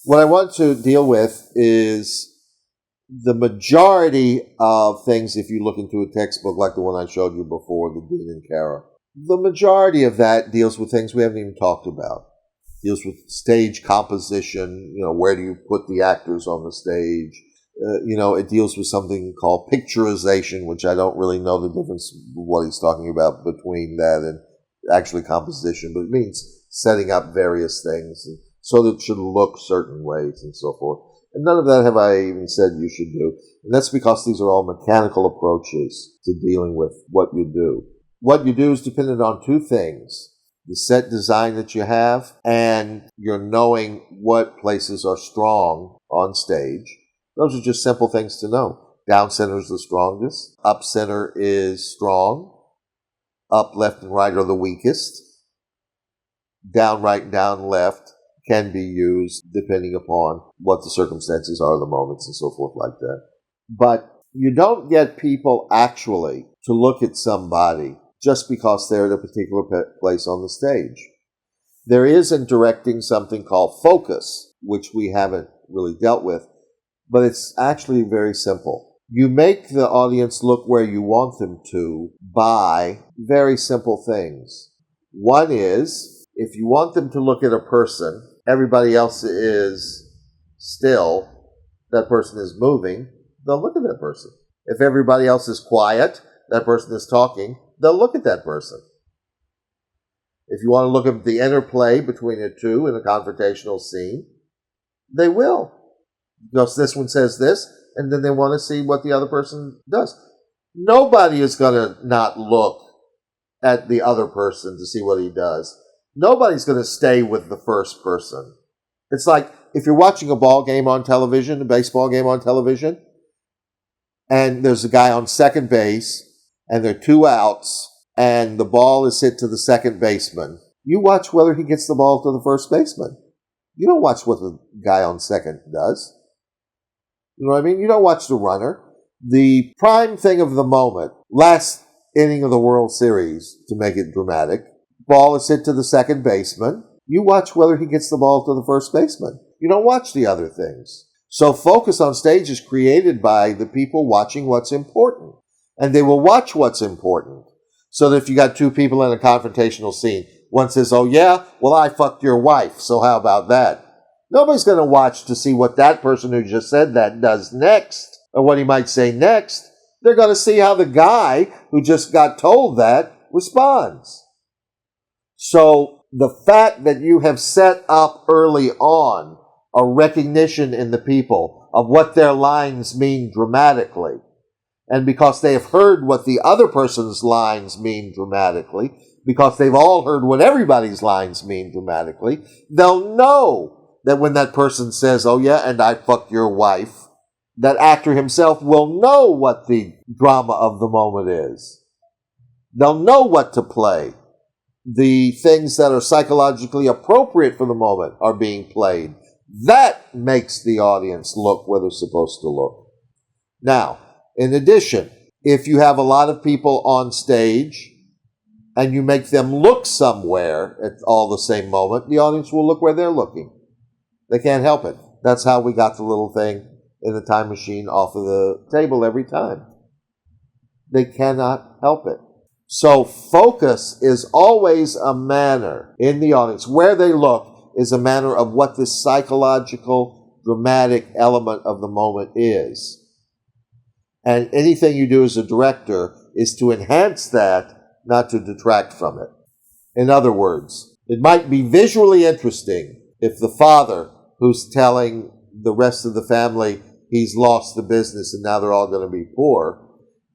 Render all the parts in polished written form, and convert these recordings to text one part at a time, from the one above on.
What I want to deal with is the majority of things, if you look into a textbook like the one I showed you before, the Dean and Kara, the majority of that deals with things we haven't even talked about. Deals with stage composition, where do you put the actors on the stage? It deals with something called picturization, which I don't really know the difference what he's talking about between that and actually composition, but it means setting up various things so that it should look certain ways and so forth. And none of that have I even said you should do. And that's because these are all mechanical approaches to dealing with what you do. What you do is dependent on two things: the set design that you have and your knowing what places are strong on stage. Those are just simple things to know. Down center is the strongest. Up center is strong. Up, left, and right are the weakest. Down, right, and down, left can be used depending upon what the circumstances are, the moments, and so forth like that. But you don't get people actually to look at somebody just because they're at a particular place on the stage. There is in directing something called focus, which we haven't really dealt with, but it's actually very simple. You make the audience look where you want them to by very simple things. One is, if you want them to look at a person, everybody else is still, that person is moving, they'll look at that person. If everybody else is quiet, that person is talking, they'll look at that person. If you want to look at the interplay between the two in a confrontational scene, they will. Because this one says this, and then they want to see what the other person does. Nobody is going to not look at the other person to see what he does. Nobody's going to stay with the first person. It's like if you're watching a ball game on television, a baseball game on television, and there's a guy on second base, and there are two outs, and the ball is hit to the second baseman. You watch whether he gets the ball to the first baseman. You don't watch what the guy on second does. You know what I mean? You don't watch the runner. The prime thing of the moment, last inning of the World Series, to make it dramatic, ball is hit to the second baseman. You watch whether he gets the ball to the first baseman. You don't watch the other things. So focus on stage is created by the people watching what's important. And they will watch what's important. So that if you got two people in a confrontational scene, one says, oh yeah, well I fucked your wife, so how about that? Nobody's going to watch to see what that person who just said that does next, or what he might say next. They're going to see how the guy who just got told that responds. So the fact that you have set up early on a recognition in the people of what their lines mean dramatically, and because they have heard what the other person's lines mean dramatically, because they've all heard what everybody's lines mean dramatically, they'll know that when that person says, oh yeah, and I fucked your wife, that actor himself will know what the drama of the moment is. They'll know what to play. The things that are psychologically appropriate for the moment are being played. That makes the audience look where they're supposed to look. Now, in addition, if you have a lot of people on stage and you make them look somewhere at all the same moment, the audience will look where they're looking. They can't help it. That's how we got the little thing in the time machine off of the table every time. They cannot help it. So focus is always a manner in the audience. Where they look is a manner of what this psychological, dramatic element of the moment is. And anything you do as a director is to enhance that, not to detract from it. In other words, it might be visually interesting if the father, who's telling the rest of the family he's lost the business and now they're all going to be poor,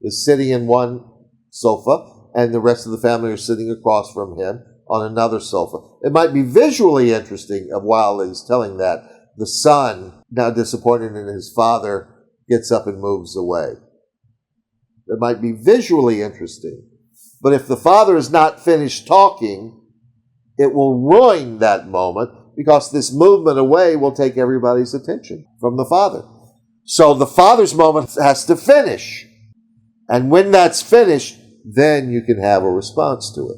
is sitting in one sofa and the rest of the family are sitting across from him on another sofa. It might be visually interesting while he's telling that. The son, now disappointed in his father, gets up and moves away. It might be visually interesting. But if the father is not finished talking, it will ruin that moment because this movement away will take everybody's attention from the father. So the father's moment has to finish. And when that's finished, then you can have a response to it.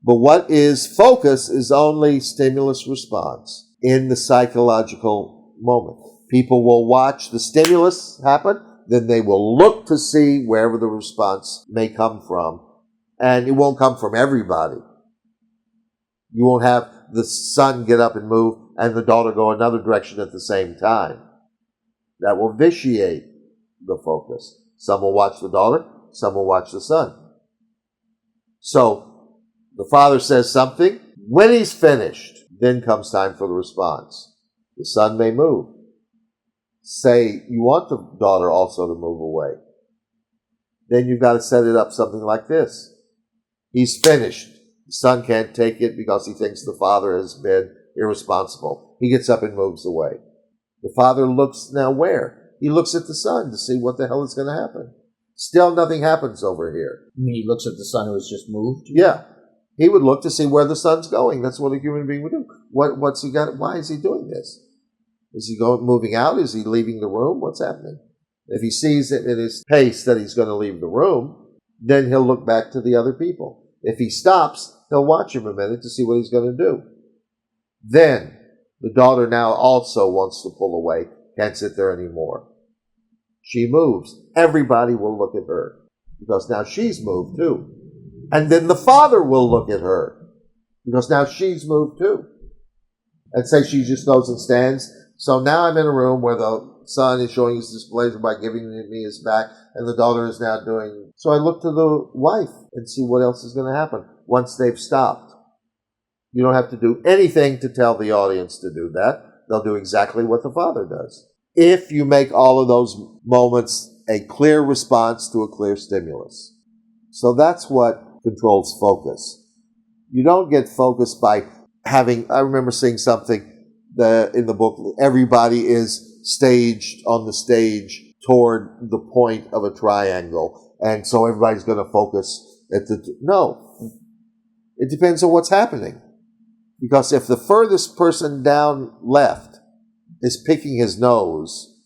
But what is focus is only stimulus response in the psychological moment. People will watch the stimulus happen, then they will look to see wherever the response may come from. And it won't come from everybody. You won't have the son get up and move and the daughter go another direction at the same time. That will vitiate the focus. Some will watch the daughter, some will watch the son. So the father says something. When he's finished, then comes time for the response. The son may move. Say you want the daughter also to move away. Then you've got to set it up something like this. He's finished. The son can't take it because he thinks the father has been irresponsible. He gets up and moves away. The father looks now where? He looks at the son to see what the hell is going to happen. Still nothing happens over here. You mean he looks at the son who has just moved? Yeah. He would look to see where the son's going. That's what a human being would do. What's he got? Why is he doing this? Is he moving out? Is he leaving the room? What's happening? If he sees it in his pace that he's going to leave the room, then he'll look back to the other people. If he stops, he'll watch him a minute to see what he's going to do. Then the daughter now also wants to pull away, can't sit there anymore. She moves. Everybody will look at her because now she's moved too. And then the father will look at her because now she's moved too. And say she just goes and stands. So now I'm in a room where the son is showing his displeasure by giving me his back, and the daughter is now doing. So I look to the wife and see what else is going to happen once they've stopped. You don't have to do anything to tell the audience to do that. They'll do exactly what the father does. If you make all of those moments a clear response to a clear stimulus. So that's what controls focus. You don't get focused by having, I remember seeing something in the book, everybody is staged on the stage toward the point of a triangle. And so everybody's going to focus at no. It depends on what's happening. Because if the furthest person down left is picking his nose,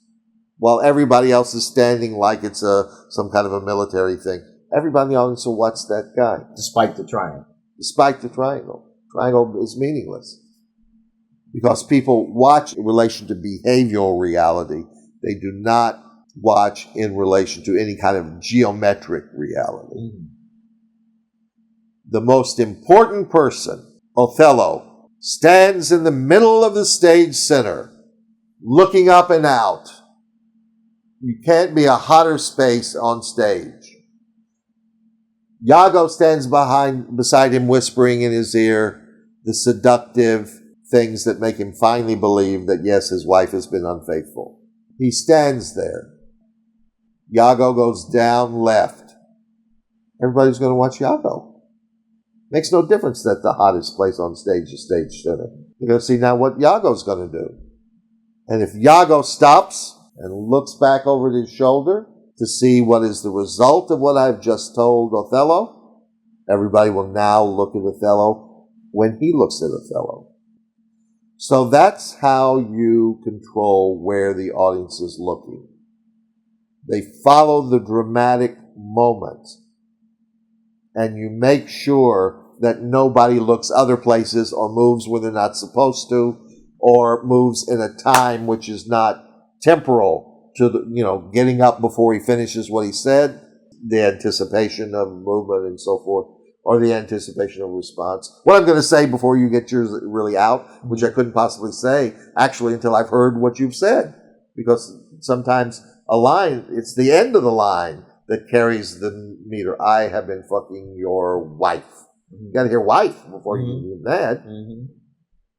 while everybody else is standing like it's some kind of a military thing, everybody in the audience will watch that guy. Despite the triangle. Despite the triangle. Triangle is meaningless. Because people watch in relation to behavioral reality. They do not watch in relation to any kind of geometric reality. Mm-hmm. The most important person, Othello, stands in the middle of the stage center, looking up and out. You can't be a hotter space on stage. Iago stands beside him, whispering in his ear the seductive things that make him finally believe that, yes, his wife has been unfaithful. He stands there. Iago goes down left. Everybody's going to watch Iago. Makes no difference that the hottest place on stage is stage center. You're going to see now what Iago's going to do. And if Iago stops and looks back over his shoulder to see what is the result of what I've just told Othello, everybody will now look at Othello when he looks at Othello. So that's how you control where the audience is looking. They follow the dramatic moment. And you make sure that nobody looks other places or moves when they're not supposed to, or moves in a time which is not temporal to the, getting up before he finishes what he said, the anticipation of movement and so forth, or the anticipation of response. What I'm going to say before you get yours really out, which I couldn't possibly say actually until I've heard what you've said, because sometimes a line, it's the end of the line that carries the meter. I have been fucking your wife. You got to hear wife before you get mad. Mm-hmm.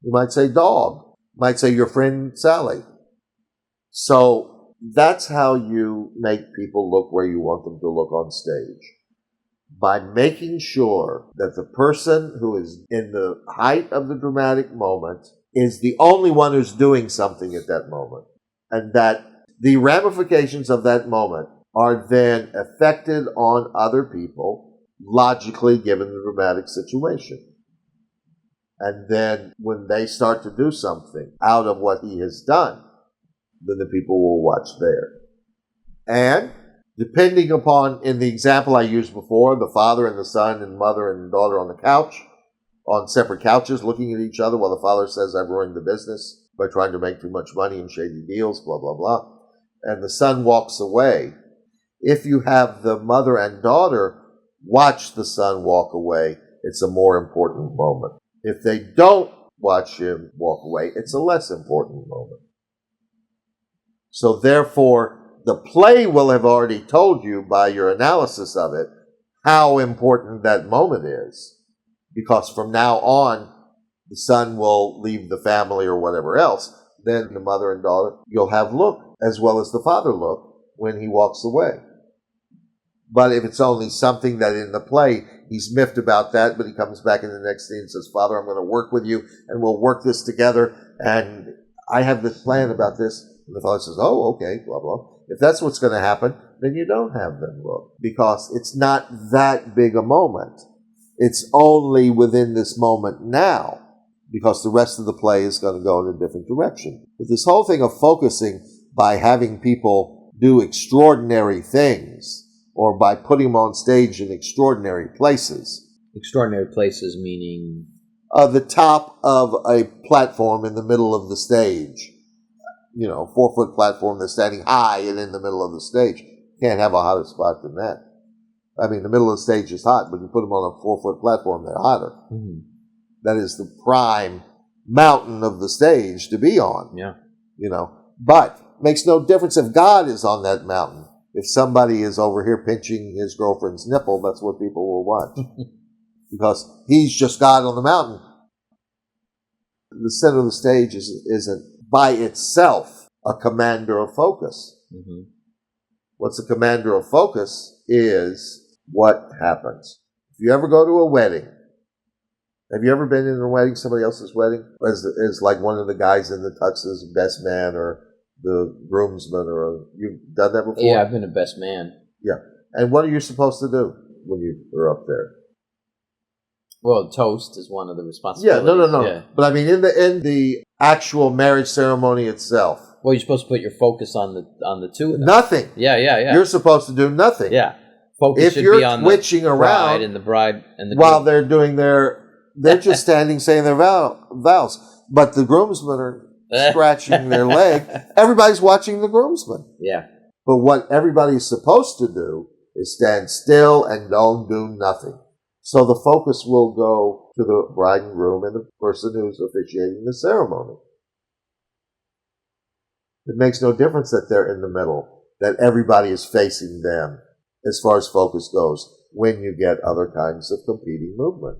You might say dog. You might say your friend Sally. So that's how you make people look where you want them to look on stage. By making sure that the person who is in the height of the dramatic moment is the only one who's doing something at that moment. And that the ramifications of that moment are then affected on other people, logically given the dramatic situation. And then when they start to do something out of what he has done, then the people will watch there. And depending upon, in the example I used before, the father and the son and mother and daughter on the couch, on separate couches, looking at each other while the father says, I've ruined the business by trying to make too much money in shady deals, blah, blah, blah. And the son walks away. If you have the mother and daughter watch the son walk away, it's a more important moment. If they don't watch him walk away, it's a less important moment. So therefore, the play will have already told you by your analysis of it how important that moment is. Because from now on, the son will leave the family or whatever else. Then the mother and daughter, you'll have look as well as the father look when he walks away. But if it's only something that in the play, he's miffed about that, but he comes back in the next scene and says, Father, I'm going to work with you, and we'll work this together, and I have this plan about this. And the father says, oh, okay, blah, blah. If that's what's going to happen, then you don't have them look, because it's not that big a moment. It's only within this moment now, because the rest of the play is going to go in a different direction. But this whole thing of focusing by having people do extraordinary things, or by putting them on stage in extraordinary places. Extraordinary places meaning? The top of a platform in the middle of the stage. 4-foot platform that's standing high and in the middle of the stage. Can't have a hotter spot than that. I mean, the middle of the stage is hot, but you put them on a 4-foot platform, they're hotter. Mm-hmm. That is the prime mountain of the stage to be on. Yeah. But makes no difference if God is on that mountain. If somebody is over here pinching his girlfriend's nipple, that's what people will watch. Because he's just God on the mountain. The center of the stage isn't by itself a commander of focus. Mm-hmm. What's a commander of focus is what happens. If you ever go to a wedding, have you ever been in a wedding, somebody else's wedding? As like one of the guys in the tuxes, best man, or the groomsman, or you've done that before? Yeah, I've been a best man. Yeah. And what are you supposed to do when you are up there? Well, toast is one of the responsibilities. Yeah, no. Yeah. But I mean, in the actual marriage ceremony itself. Well, you're supposed to put your focus on the two of them. Nothing. Yeah. You're supposed to do nothing. Yeah. Focus if should you're be on twitching the around bride and the bride and the while groom. they're doing they're just standing saying their vows. But the groomsmen are scratching their leg. Everybody's watching the groomsmen. Yeah. But what everybody's supposed to do is stand still and don't do nothing. So the focus will go to the bride and groom and the person who's officiating the ceremony. It makes no difference that they're in the middle, that everybody is facing them as far as focus goes when you get other kinds of competing movement.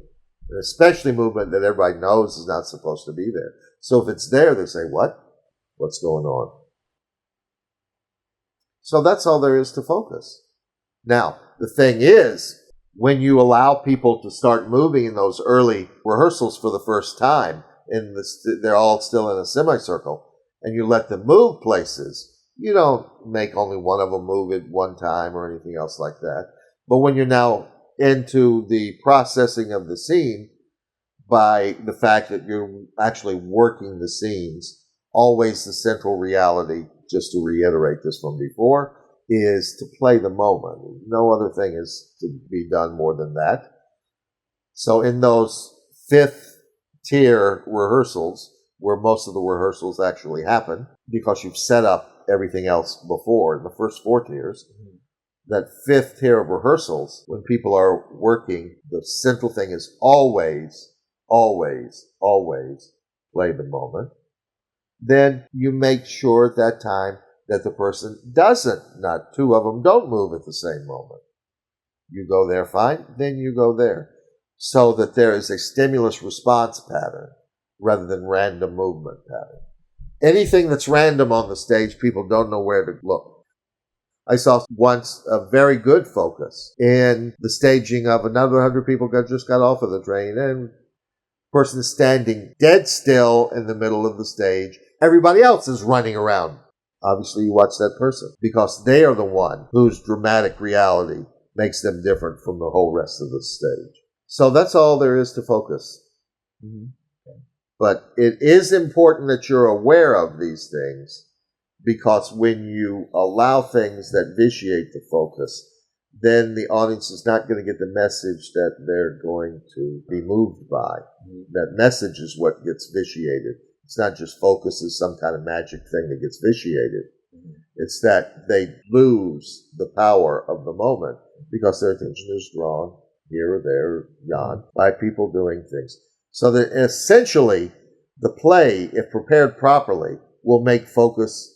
And especially movement that everybody knows is not supposed to be there. So if it's there, they say, what? What's going on? So that's all there is to focus. Now, the thing is, when you allow people to start moving in those early rehearsals for the first time, they're all still in a semicircle, and you let them move places, you don't make only one of them move at one time or anything else like that. But when you're now into the processing of the scene, by the fact that you're actually working the scenes, always the central reality, just to reiterate this from before, is to play the moment. No other thing is to be done more than that. So in those fifth tier rehearsals, where most of the rehearsals actually happen, because you've set up everything else before in the first 4 tiers, that fifth tier of rehearsals, when people are working, the central thing is always play the moment. Then you make sure at that time that the person not 2 of them don't move at the same moment. You go there, fine, then you go there. So that there is a stimulus-response pattern rather than random movement pattern. Anything that's random on the stage, people don't know where to look. I saw once a very good focus in the staging of another 100 people just got off of the train, and the person is standing dead still in the middle of the stage. Everybody else is running around. Obviously, you watch that person because they are the one whose dramatic reality makes them different from the whole rest of the stage. So that's all there is to focus. Mm-hmm. But it is important that you're aware of these things, because when you allow things that vitiate the focus, then the audience is not going to get the message that they're going to be moved by. Mm-hmm. That message is what gets vitiated. It's not just focus as some kind of magic thing that gets vitiated. Mm-hmm. It's that they lose the power of the moment because their attention is drawn here or there, or yon, by people doing things. So that essentially, the play, if prepared properly, will make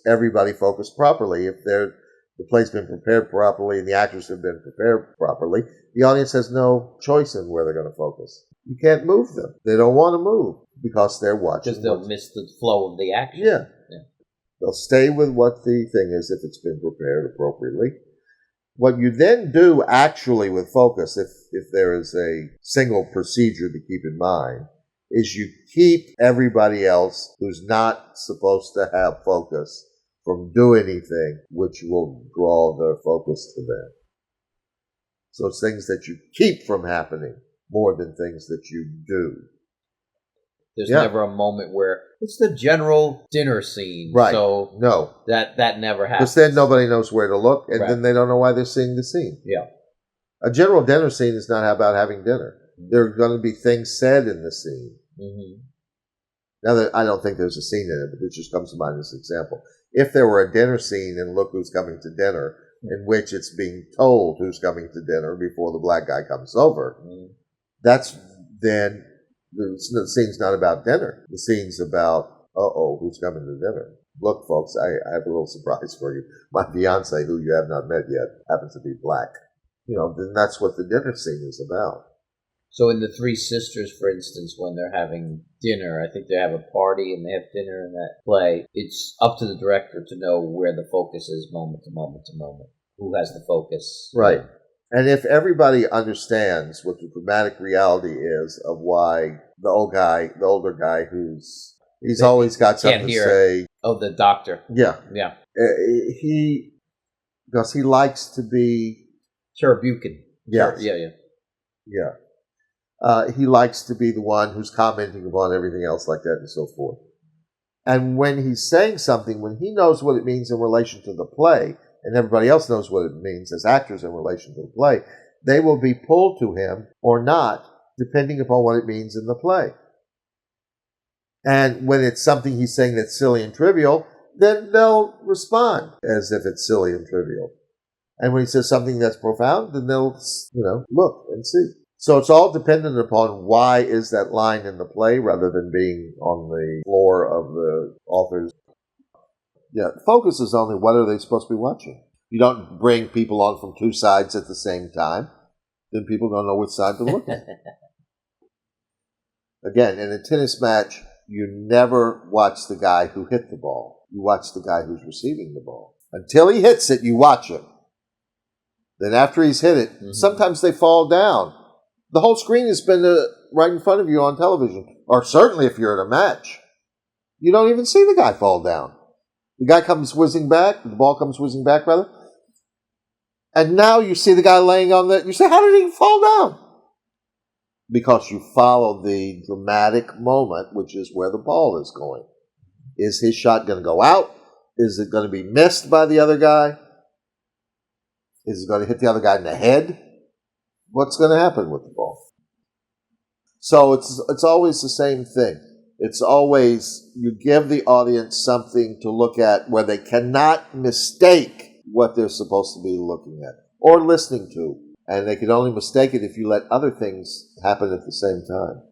everybody focus properly. If the play's been prepared properly and the actors have been prepared properly, the audience has no choice in where they're going to focus. You can't move them. They don't want to move because they're watching. Because they'll miss the flow of the action. Yeah. They'll stay with what the thing is if it's been prepared appropriately. What you then do actually with focus, if there is a single procedure to keep in mind, is you keep everybody else who's not supposed to have focus from doing anything which will draw their focus to them. So it's things that you keep from happening more than things that you do. There's never a moment where it's the general dinner scene. Right. So no. That never happens. Because then nobody knows where to look, and then they don't know why they're seeing the scene. Yeah. A general dinner scene is not about having dinner. Mm-hmm. There are going to be things said in the scene. Mm-hmm. Now, I don't think there's a scene in it, but it just comes to mind as an example. If there were a dinner scene in Look Who's Coming to Dinner, in which it's being told who's coming to dinner before the black guy comes over, that's then... The scene's not about dinner. The scene's about, who's coming to dinner? Look, folks, I have a little surprise for you. My fiance, who you have not met yet, happens to be black. Then that's what the dinner scene is about. So in The Three Sisters, for instance, when they're having dinner, I think they have a party and they have dinner in that play, it's up to the director to know where the focus is moment to moment to moment. Who has the focus? Right. And if everybody understands what the dramatic reality is of why the older guy he's always got something to say. Oh, the doctor. Yeah. Yeah. Because he likes to be... Sheriff Buchan. Yes. Yeah. He likes to be the one who's commenting upon everything else like that and so forth. And when he's saying something, when he knows what it means in relation to the play, and everybody else knows what it means as actors in relation to the play, they will be pulled to him or not, depending upon what it means in the play. And when it's something he's saying that's silly and trivial, then they'll respond as if it's silly and trivial. And when he says something that's profound, then they'll, look and see. So it's all dependent upon why is that line in the play rather than being on the floor of the author's. Yeah, focus is only what are they supposed to be watching. You don't bring people on from two sides at the same time. Then people don't know which side to look at. Again, in a tennis match, you never watch the guy who hit the ball. You watch the guy who's receiving the ball. Until he hits it, you watch him. Then after he's hit it, sometimes they fall down. The whole screen has been right in front of you on television. Or certainly if you're at a match. You don't even see the guy fall down. The guy comes whizzing back, the ball comes whizzing back, rather. And now you see the guy laying on you say, how did he fall down? Because you follow the dramatic moment, which is where the ball is going. Is his shot going to go out? Is it going to be missed by the other guy? Is it going to hit the other guy in the head? What's going to happen with the ball? So it's always the same thing. It's always, you give the audience something to look at where they cannot mistake what they're supposed to be looking at or listening to. And they can only mistake it if you let other things happen at the same time.